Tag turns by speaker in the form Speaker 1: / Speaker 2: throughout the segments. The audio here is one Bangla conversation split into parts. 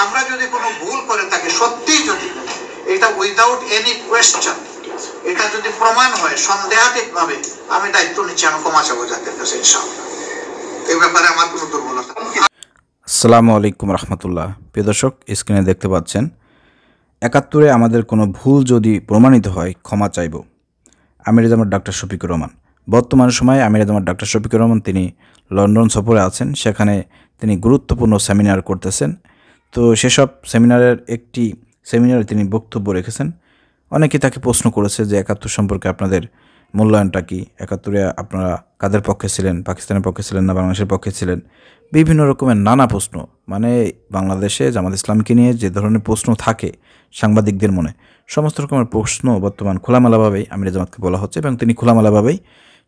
Speaker 1: আমরা যদি কোনো ভুল করে থাকি, সত্যিই যদি এটা উইদাউট এনি কোয়েশ্চেন এটা যদি প্রমাণ হয় সন্দেহাতীত ভাবে, আমি দায়িত্ব নিচ্ছি, আমি ক্ষমা চাবো জাতির কাছে ইনশাআল্লাহ। এই ব্যাপারে আমার কোনো দুর্বলতা।
Speaker 2: আসসালামু আলাইকুম রহমতুল্লাহ। প্রিয় দর্শক, স্ক্রিনে দেখতে পাচ্ছেন ৭১-এ আমাদের কোনো ভুল যদি প্রমাণিত হয় ক্ষমা চাইব। আমিরাজামাত ডাক্তার শফিকুর রহমান। বর্তমান সময়ে আমিরাজামাত ডাক্তার শফিকুর রহমান তিনি লন্ডন সফরে আছেন, সেখানে তিনি গুরুত্বপূর্ণ সেমিনার করতেছেন। তো সেসব সেমিনারের একটি সেমিনারে তিনি বক্তব্য রেখেছেন। অনেকে তাকে প্রশ্ন করেছে যে ৭১ সম্পর্কে আপনাদের মূল্যায়নটা কী, ৭১-এ আপনারা কাদের পক্ষে ছিলেন, পাকিস্তানের পক্ষে ছিলেন না বাংলাদেশের পক্ষে ছিলেন, বিভিন্ন রকমের নানা প্রশ্ন। মানে বাংলাদেশে জামাত ইসলামকে নিয়ে যে ধরনের প্রশ্ন থাকে সাংবাদিকদের মনে, সমস্ত রকমের প্রশ্ন বর্তমান খোলামেলাভাবেই আমিরাজামাতকে বলা হচ্ছে এবং তিনি খোলামেলাভাবেই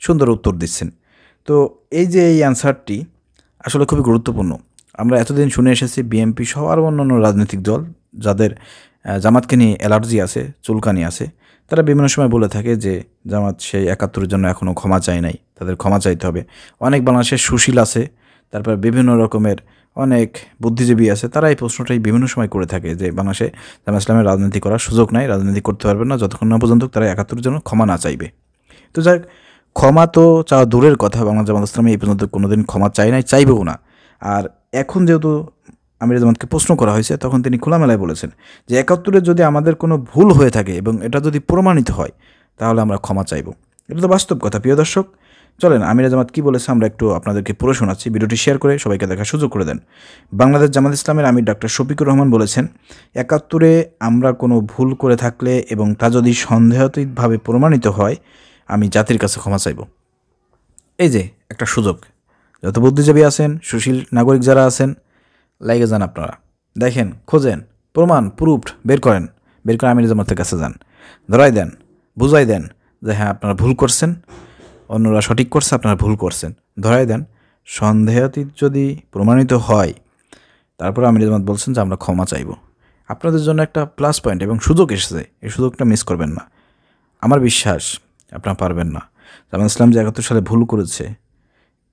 Speaker 2: সুন্দর উত্তর দিচ্ছেন। তো এই যে এই অ্যান্সারটি আসলে খুবই গুরুত্বপূর্ণ। আমরা এতদিন শুনে এসেছি বিএনপি সহ আরও অন্যান্য রাজনৈতিক দল যাদের জামাতকে নিয়ে অ্যালার্জি আছে, চুলকানি আছে, তারা বিভিন্ন সময় বলে থাকে যে জামাত সেই ৭১-এর জন্য এখনও ক্ষমা চায় নাই, তাদের ক্ষমা চাইতে হবে। অনেক বাংলাদেশের সুশীল আছে, তারপর বিভিন্ন রকমের অনেক বুদ্ধিজীবী আছে, তারা এই প্রশ্নটাই বিভিন্ন সময় করে থাকে যে বাংলাদেশে জামাত ইসলামের রাজনীতি করার সুযোগ নাই, রাজনীতি করতে পারবে না যতক্ষণ না পর্যন্ত তারা ৭১-এর জন্য ক্ষমা না চাইবে। তো যাই হোক, ক্ষমা তো চাওয়া দূরের কথা, বাংলা জামাত ইসলামী এই পর্যন্ত কোনোদিন ক্ষমা চায় নাই, চাইবেও না। আর এখন যেহেতু আমিরাজামাতকে প্রশ্ন করা হয়েছে, তখন তিনি খোলামেলায় বলেছেন যে ৭১-এ যদি আমাদের কোনো ভুল হয়ে থাকে এবং এটা যদি প্রমাণিত হয় তাহলে আমরা ক্ষমা চাইব। এটা তো বাস্তব কথা। প্রিয় দর্শক, চলেন আমিরাজামাত কী বলেছে আমরা একটু আপনাদেরকে পড়ে শোনাচ্ছি। ভিডিওটি শেয়ার করে সবাইকে দেখার সুযোগ করে দেন। বাংলাদেশ জামাত ইসলামের আমির ডাক্তার শফিকুর রহমান বলেছেন, ৭১-এ আমরা কোনো ভুল করে থাকলে এবং তা যদি সন্দেহাতীতভাবে প্রমাণিত হয় আমি জাতির কাছে ক্ষমা চাইব। এই যে একটা সুযোগ, যত বুদ্ধিজীবী আছেন, সুশীল নাগরিক যারা আছেন, লাইগে যান, আপনারা দেখেন, খোঁজেন, প্রমাণ প্রুফ বের করে আমিরাজামাতের কাছে যান, ধরাই দেন, বুঝাই দেন যে হ্যাঁ আপনারা ভুল করছেন, অন্যরা সঠিক করছে, আপনারা ভুল করছেন, ধরাই দেন। সন্দেহাতীত যদি প্রমাণিত হয় তারপরে আমিরাজামাত বলছেন যে আমরা ক্ষমা চাইব। আপনাদের জন্য একটা প্লাস পয়েন্ট এবং সুযোগ এসেছে, এই সুযোগটা মিস করবেন না। আমার বিশ্বাস আপনারা পারবেন না। জামাত ইসলাম যে ৭১ সালে ভুল করেছে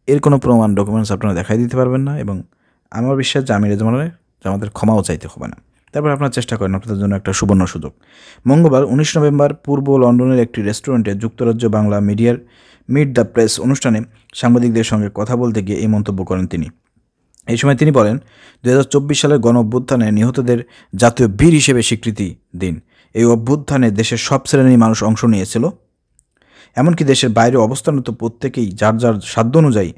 Speaker 2: এর কোনো প্রমাণ ডকুমেন্টস আপনারা দেখাই দিতে পারবেন না, এবং আমার বিশ্বাস যে আমিরাজামাতের আমাদের ক্ষমাও চাইতে হবে না। তারপর আপনারা চেষ্টা করেন, আপনাদের জন্য একটা সুবর্ণ সুযোগ। মঙ্গলবার ১৯ নভেম্বর পূর্ব লন্ডনের একটি রেস্টুরেন্টে যুক্তরাজ্য বাংলা মিডিয়ার মিট দ্য প্রেস অনুষ্ঠানে সাংবাদিকদের সঙ্গে কথা বলতে গিয়ে এই মন্তব্য করেন তিনি। এই সময় তিনি বলেন, ২০২৪ সালের গণ অভ্যুত্থানে নিহতদের জাতীয় বীর হিসেবে স্বীকৃতি দিন। এই অভ্যুত্থানে দেশের সব শ্রেণীর মানুষ অংশ নিয়েছিল, এমনকি দেশের বাইরে অবস্থানরত প্রত্যেকেই যার যার সাধ্য অনুযায়ী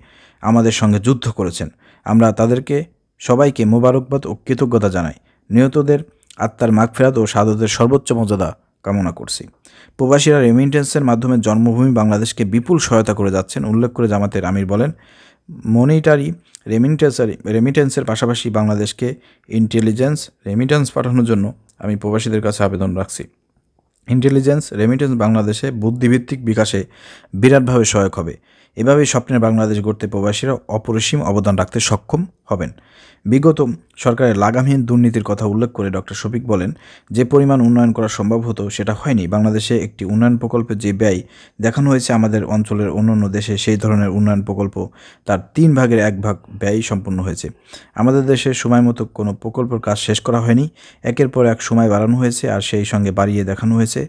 Speaker 2: আমাদের সঙ্গে যুদ্ধ করেছেন। আমরা তাদেরকে সবাইকে মোবারকবাদ ও কৃতজ্ঞতা জানাই। নিহতদের আত্মার মাগফিরাত ও শাহাদাতের সর্বোচ্চ মর্যাদা কামনা করছি। প্রবাসীরা রেমিটেন্সের মাধ্যমে জন্মভূমি বাংলাদেশকে বিপুল সহায়তা করে যাচ্ছেন উল্লেখ করে জামাতের আমির বলেন, মনিটারি রেমিটেন্সের পাশাপাশি বাংলাদেশকে রেমিটেন্স পাঠানোর জন্য আমি প্রবাসীদের কাছে আবেদন রাখছি। রেমিটেন্স বাংলাদেশে বুদ্ধিভিত্তিক বিকাশে বিরাটভাবে সহায়ক হবে। এভাবেই স্বপ্নের বাংলাদেশ গড়তে প্রবাসীরা অপরিসীম অবদান রাখতে সক্ষম হবেন। বিগত সরকারের লাগামহীন দুর্নীতির কথা উল্লেখ করে ডক্টর শফিক বলেন, যে পরিমাণ উন্নয়ন করা সম্ভব হতো সেটা হয়নি। বাংলাদেশে একটি উন্নয়ন প্রকল্পে যে ব্যয় দেখানো হয়েছে আমাদের অঞ্চলের অন্যান্য দেশে সেই ধরনের উন্নয়ন প্রকল্প তার 3 ভাগের 1 ভাগ ব্যয় সম্পন্ন হয়েছে। আমাদের দেশে সময় মতো কোনো প্রকল্পের কাজ শেষ করা হয়নি, একের পর এক সময় বাড়ানো হয়েছে আর সেই সঙ্গে বাড়িয়ে দেখানো হয়েছে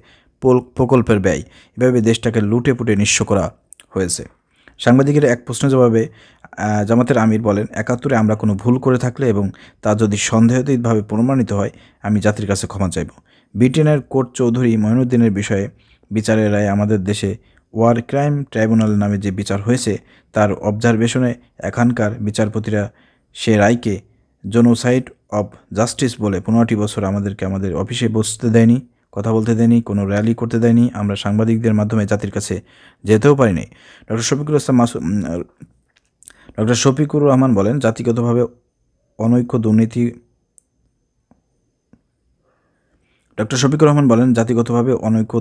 Speaker 2: প্রকল্পের ব্যয়। এভাবে দেশটাকে লুটে পুটে নিঃস্ব করা হয়েছে। সাংবাদিকের এক প্রশ্নের জবাবে জামাতের আমির বলেন, ৭১-এ আমরা কোনো ভুল করে থাকলে এবং তা যদি সন্দেহাতীতভাবে প্রমাণিত হয় আমি জাতির কাছে ক্ষমা চাইব। ব্রিটেনের কোর্ট চৌধুরী মঈনুদ্দিনের বিষয়ে বিচারের রায়ে আমাদের দেশে ওয়ার ক্রাইম ট্রাইব্যুনাল নামে যে বিচার হয়েছে তার অবজারভেশনে এখানকার বিচারপতিরা সে রায়কে জেনোসাইড অব জাস্টিস বলে 15টি বছর আমাদেরকে আমাদের অফিসে বসতে দেয়নি, কথা বলতে দেয়নি, কোনো র্যালি করতে দেয়নি, আমরা সাংবাদিকদের মাধ্যমে জাতির কাছে যেতেও পারিনি। ডক্টর শফিকুর রহমান বলেন, জাতিগতভাবে অনৈক্য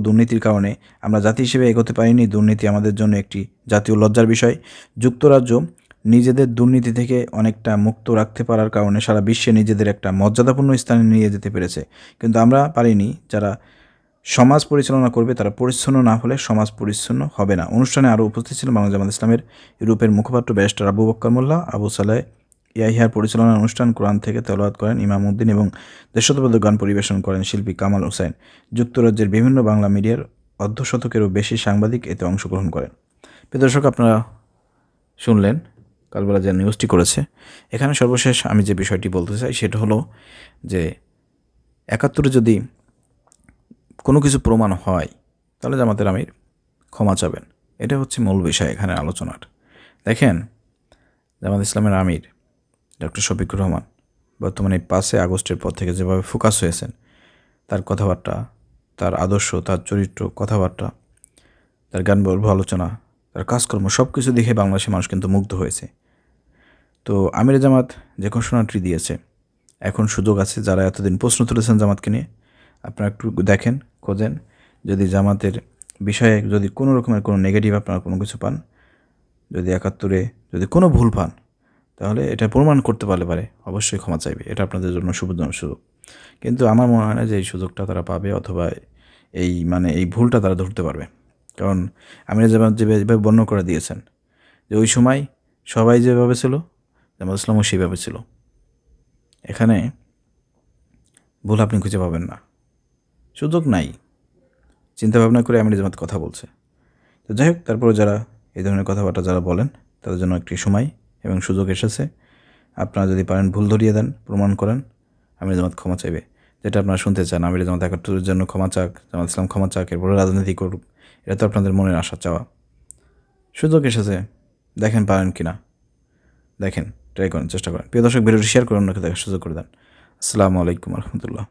Speaker 2: দুর্নীতির কারণে আমরা জাতি হিসেবে এগোতে পারিনি। দুর্নীতি আমাদের জন্য একটি জাতীয় লজ্জার বিষয়। যুক্তরাজ্য নিজেদের দুর্নীতি থেকে অনেকটা মুক্ত রাখতে পারার কারণে সারা বিশ্বে নিজেদের একটা মর্যাদাপূর্ণ স্থানে নিয়ে যেতে পেরেছে, কিন্তু আমরা পারিনি। যারা সমাজ পরিচালনা করবে তারা পরিচ্ছন্ন না হলে সমাজ পরিচ্ছন্ন হবে না। অনুষ্ঠানে আরও উপস্থিত ছিলেন বাংলা জামাত ইসলামের ইউরোপের মুখপাত্র ব্যারিস্টার আবু বকর মোল্লা, আবু সালেহ ইয়াহিয়ার পরিচালনার অনুষ্ঠান কোরআন থেকে তেলাওয়াত করেন ইমাম উদ্দিন এবং দেশাত্মবোধক গান পরিবেশন করেন শিল্পী কামাল হোসেন। যুক্তরাজ্যের বিভিন্ন বাংলা মিডিয়ার অর্ধশতকেরও বেশি সাংবাদিক এতে অংশগ্রহণ করেন। প্রিয় দর্শক, আপনারা শুনলেন কালবেলা যে নিউজটি করেছে। এখানে সর্বশেষ আমি যে বিষয়টি বলতে চাই সেটা হলো যে ৭১ যদি কোনো কিছু প্রমাণ হয় তাহলে জামাতের আমির ক্ষমা চাবেন। এটা হচ্ছে মূল বিষয় এখানে আলোচনার। দেখেন, জামাত ইসলামের আমির ডক্টর শফিকুর রহমান বর্তমানে 5 আগস্টের পর থেকে যেভাবে ফোকাস হয়েছেন, তার কথাবার্তা, তার আদর্শ, তার চরিত্র, কথাবার্তা, তার গান বলব আলোচনা, তার কাজকর্ম সব কিছু দেখে বাংলাদেশের মানুষ কিন্তু মুগ্ধ হয়েছে। তো আমির জামাত যে ঘোষণাটি দিয়েছে, এখন সুযোগ আছে যারা এতদিন প্রশ্ন তুলেছেন জামাতকে নিয়ে, আপনারা একটু দেখেন, খোঁজেন, যদি জামাতের বিষয়ে যদি কোনো রকমের কোনো নেগেটিভ আপনারা কোনো কিছু পান, যদি ৭১ যদি কোনো ভুল পান, তাহলে এটা প্রমাণ করতে পারে অবশ্যই ক্ষমা চাইবে। এটা আপনাদের জন্য সুবিধাজনক সুযোগ। কিন্তু আমার মনে হয় না যে এই সুযোগটা তারা পাবে, অথবা এই ভুলটা তারা ধরতে পারবে। কারণ আমির জামাত যেভাবে বর্ণনা করে দিয়েছেন যে ওই সময় সবাই যেভাবে ছিল, জামাত ইসলামও সেইভাবে ছিল। এখানে ভুল আপনি খুঁজে পাবেন না, সুযোগ নাই। চিন্তাভাবনা করে আমির জামাত কথা বলছে। তো যাই হোক, তারপরে যারা এই ধরনের কথাবার্তা যারা বলেন তাদের জন্য একটি সময় এবং সুযোগ এসেছে। আপনারা যদি পারেন ভুল ধরিয়ে দেন, প্রমাণ করেন, আমির জামাত ক্ষমা চাইবে। যেটা আপনারা শুনতে চান, আমির জামাত ৭১ জন্য ক্ষমা চাক, জামাত ইসলাম ক্ষমা চাক, এরপরে রাজনীতি করুক, এটা তো আপনাদের মনের আশা চাওয়া। সুযোগ এসেছে, দেখেন পারেন কি না, দেখেন, ট্রাই করেন, চেষ্টা করেন। প্রিয় দর্শক, ভিডিওটি শেয়ার করে অন্যকে দেখার সুযোগ করে দেন। আসসালামু আলাইকুম রহমতুল্লাহ।